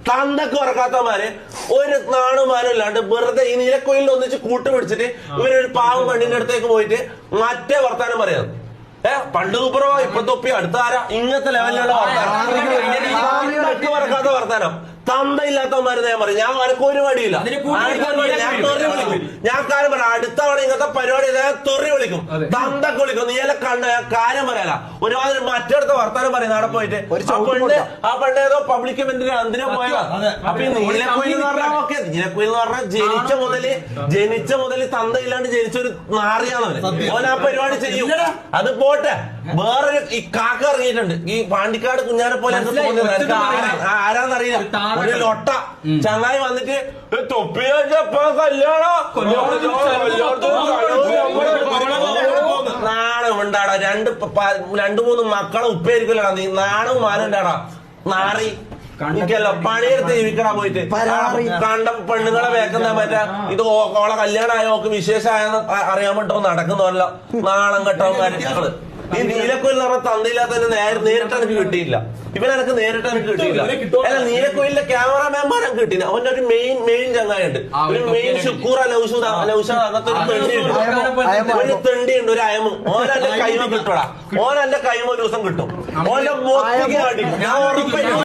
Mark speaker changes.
Speaker 1: തന്തൊക്കെ ഉറക്കാത്തമാര് ഒരു നാണുമാനും ഇല്ലാണ്ട് വെറുതെ ഈ നീലക്കോയിലിൽ ഒന്നിച്ച് കൂട്ടുപിടിച്ചിട്ട് ഇവരൊരു പാവം പെണ്ണിന്റെ അടുത്തേക്ക് പോയിട്ട് മറ്റേ വർത്താനം പറയാം. പണ്ട് സൂപ്പറോ ഇപ്പൊ തൊപ്പി അടുത്ത ആരാ ഇങ്ങനത്തെ ലെവലിലുള്ള വർത്താനം പറക്കാത്ത വർത്താനം തന്തയില്ലാത്തവന്മാര് ഞാൻ പറയും. ഞാൻ വനക്ക് ഒരു മടിയില്ല, ഞാൻ തൊറി വിളിക്കും. ഞാൻ കാര്യം പറയാം, അടുത്ത തവണ ഇങ്ങനത്തെ പരിപാടി തൊറി വിളിക്കും, തന്തൊക്കെ വിളിക്കും. നീല കണ്ട കാര്യം പറയാല ഒരുമാതിരി മറ്റടുത്ത വർത്താനം പറയും നാടെ പോയിട്ട്. ആ പണ്ട് ഏതോ പബ്ലിക് ഇവന്റിന് എന്തിനാ പോയതാ. അപ്പൊ ഈ നീലക്കുയിൽ എന്ന് പറഞ്ഞാൽ ഓക്കെ, നീലക്കുയിൽ എന്ന് പറഞ്ഞാൽ ജനിച്ച മുതല് തന്തയില്ലാണ്ട് ജനിച്ചൊരു നാറിയാന്നവന്. ഓൻ ആ പരിപാടി ചെയ്യും. അത് പോട്ടെ, വേറൊരു ഈ കാക്ക ഇറങ്ങിയിട്ടുണ്ട്. ഈ പാണ്ടിക്കാട് കുഞ്ഞാനെ പോലെ ആരാന്നറിയില്ല, ഒരു ലൊട്ട ചങ്ങായി വന്നിട്ട് തൊപ്പി കല്യാണോ നാണം ഉണ്ടാടാ. രണ്ടു മൂന്ന് മക്കളെ ഉപ്പേരിക്കല്ലടാ നീ. നാണം മാനം ഉണ്ടാടാ നാറി. എനിക്കല്ലോ പണിയെടുത്ത് ജീവിക്കടാ പോയിട്ട്. കണ്ട പെണ്ണുങ്ങളെ വേക്കുന്ന മറ്റേ ഇത് ഓളെ കല്യാണമായ ഓക്ക് വിശേഷമായെന്ന് അറിയാൻ വേണ്ടോ നടക്കുന്നവരല്ലോ നാണം കെട്ടവന്മാര് ഞങ്ങള്. ഈ നീലക്കോയിൽ പറഞ്ഞ തന്തയില്ലാത്ത നേരിട്ട് എനിക്ക് കിട്ടിയില്ല. ഇവനെനക്ക് നേരിട്ട് എനിക്ക് കിട്ടിയില്ല. അല്ല, നീലക്കോയിലിന്റെ ക്യാമറാമാൻമാർ എനിക്ക് കിട്ടിയില്ല. അവന്റെ ഒരു മെയിൻ ചങ്ങായുണ്ട്, ഒരു മെയിൻ ഷുക്കൂറ ലൗഷൂദ അങ്ങനത്തെ ഒരു തെണ്ടിയുണ്ട്, ഒരു അയമ്. ഓനെന്റെ കൈമ കിട്ടൂടാ, ഓനെന്റെ കൈമ ഒരു ദിവസം കിട്ടും. ഓന്റെ മൊത്തം ഞാൻ ഉറപ്പില്ല.